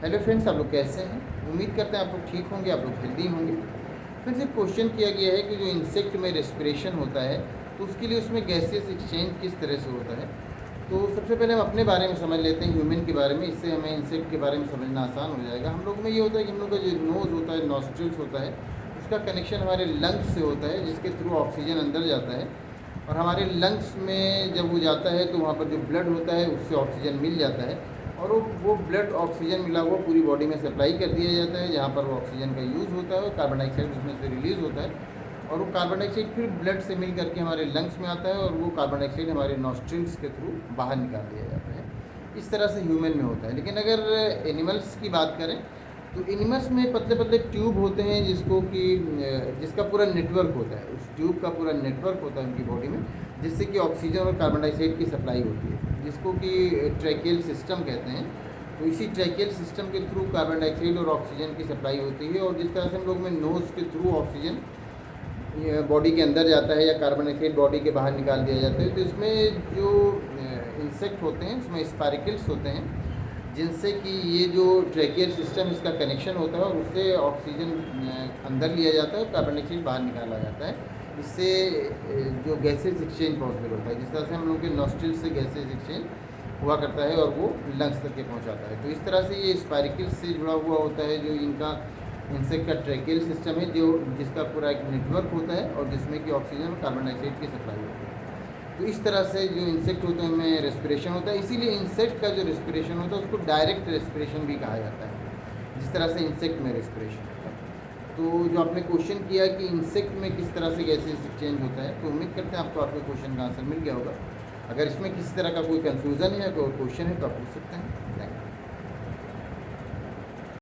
Hello friends, आप लोग कैसे हैं? उम्मीद करते हैं आप लोग ठीक होंगे, आप लोग हेल्दी होंगे। फ्रेंड्स, एक क्वेश्चन किया गया है कि जो इंसेक्ट में रेस्पिरेशन होता है तो उसके लिए उसमें गैसेस एक्सचेंज किस तरह से होता है। तो सबसे पहले हम अपने बारे में समझ लेते हैं, ह्यूमन के बारे में। इससे हमें इंसेक्ट के बारे में समझना आसान हो जाएगा। हम लोग में ये होता है कि हम लोग का जो नोज़ होता है, नॉस्ट्रिल्स होता है, उसका कनेक्शन हमारे लंग्स से होता है, जिसके थ्रू ऑक्सीजन अंदर जाता है। और हमारे लंग्स में जब वो जाता है तो वहाँ पर जो ब्लड होता है उससे ऑक्सीजन मिल जाता है, और वो ब्लड ऑक्सीजन मिला हुआ पूरी बॉडी में सप्लाई कर दिया जाता है, जहाँ पर वो ऑक्सीजन का यूज़ होता है और कार्बन डाइऑक्साइड उसमें से रिलीज़ होता है। और वो कार्बन डाइऑक्साइड फिर ब्लड से मिल करके हमारे लंग्स में आता है, और वो कार्बन डाइऑक्साइड हमारे नॉस्ट्रिल्स के थ्रू बाहर निकाल दिया जाता है। इस तरह से ह्यूमन में होता है। लेकिन अगर एनिमल्स की बात करें तो एनिमल्स में पतले पतले ट्यूब होते हैं, जिसका पूरा नेटवर्क होता है। उस ट्यूब का पूरा नेटवर्क होता है उनकी बॉडी में, जिससे कि ऑक्सीजन और कार्बन डाइऑक्साइड की सप्लाई होती है, जिसको कि ट्रैकियल सिस्टम कहते हैं। तो इसी ट्रैकियल सिस्टम के थ्रू कार्बन डाइऑक्साइड और ऑक्सीजन की सप्लाई होती है। और जिस तरह से हम लोग में नोज़ के थ्रू ऑक्सीजन बॉडी के अंदर जाता है या कार्बन डाइऑक्साइड बॉडी के बाहर निकाल दिया जाता है, तो इसमें जो इंसेक्ट होते हैं उसमें स्पारिकल्स होते हैं, जिनसे कि ये जो ट्रैकियल सिस्टम इसका कनेक्शन होता है और उससे ऑक्सीजन अंदर लिया जाता है और कार्बन डाइऑक्साइड बाहर निकाला जाता है। इससे जो गैसेस एक्सचेंज पॉसिबल होता है, जिस तरह से हम लोग के नॉस्ट्रिल से गैसेस एक्सचेंज हुआ करता है और वो लंग्स तक के पहुंचाता है। तो इस तरह से ये स्पारिकल्स से जुड़ा हुआ होता है, जो इनका इंसेक्ट का ट्रैकियल सिस्टम है, जो जिसका पूरा एक नेटवर्क होता है और जिसमें कि ऑक्सीजन और कार्बन डाइऑक्साइड की सप्लाई होती है। तो इस तरह से जो इंसेक्ट होते हैं उनमें रेस्पिरेशन होता है। इसीलिए इंसेक्ट का जो रेस्पिरेशन होता है उसको डायरेक्ट रेस्पिरेशन भी कहा जाता है, जिस तरह से इंसेक्ट में रेस्पिरेशन होता है। तो जो आपने क्वेश्चन किया कि इंसेक्ट में किस तरह से गैसेस एक्सचेंज होता है, तो उम्मीद करते हैं आपको आपके क्वेश्चन का आंसर मिल गया होगा। अगर इसमें किसी तरह का कोई कन्फ्यूज़न है या कोई क्वेश्चन है तो आप पूछ सकते हैं। Thank you.